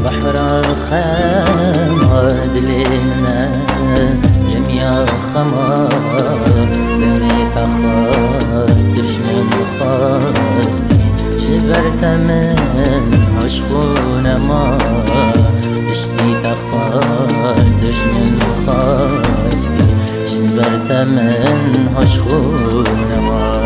بحر خمار دلنا جميع خمار بنيت خاطرش من خواستي شبرت من عشقون ما اشتيت خاطرش من خواستي شبرت من عشقون ما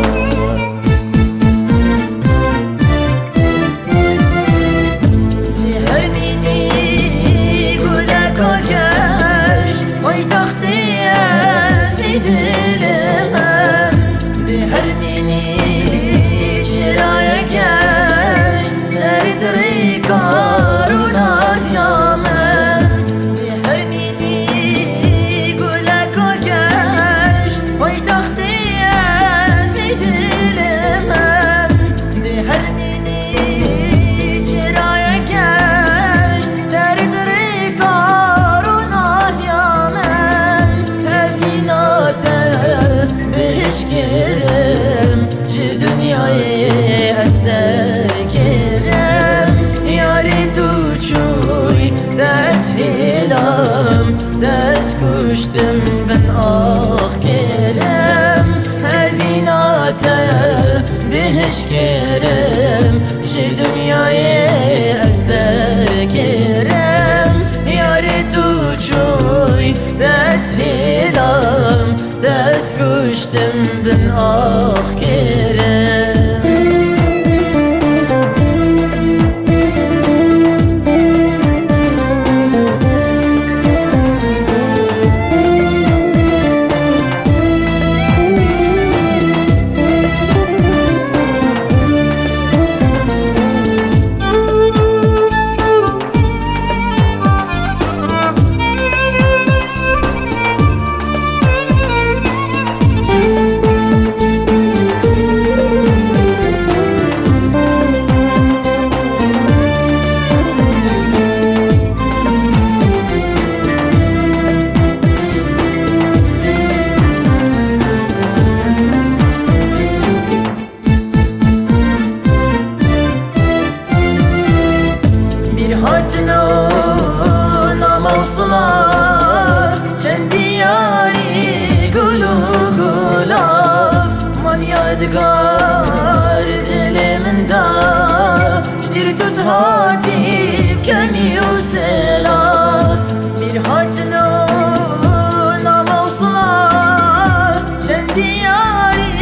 Kerem, ji dünyayı ester kerem, yari tu çuy ders hilam, ders kuştum ben ah kerem, her vinata bihiş kerem, ji dünyayı ester kerem, yari tu çuy ders hilam, ders kuştum ben ah kerem. Hatnuna mavsula kendi yari gulu gulaf man yadgar diliminde Gidir tut hatip keni uselaf Bir hatnuna mavsula kendi yari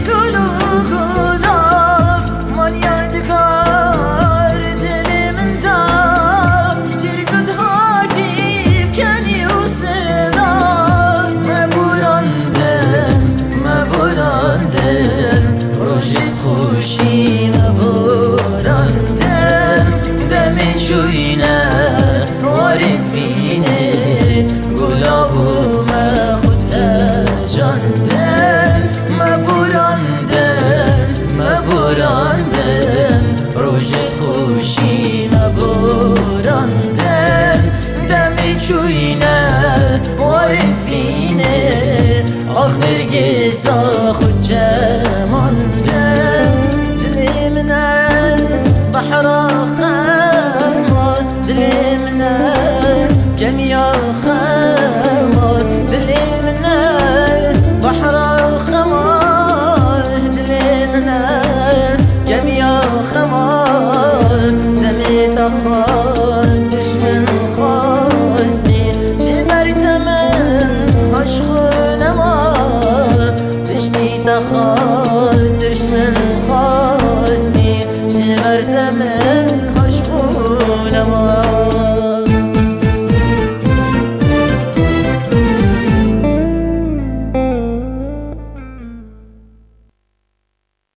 gulu gulaf man yadgar diliminde خوشی نبرندن دم چوینه وارد فینه گلابو ما خود جاندن مبرندن روشت خوشی نبرندن دم چوینه وارد فینه آخر گزا خود جماندن بحر خمار دلمنا جميع خمار دلمنا بحر خمار دلمنا جميع خمار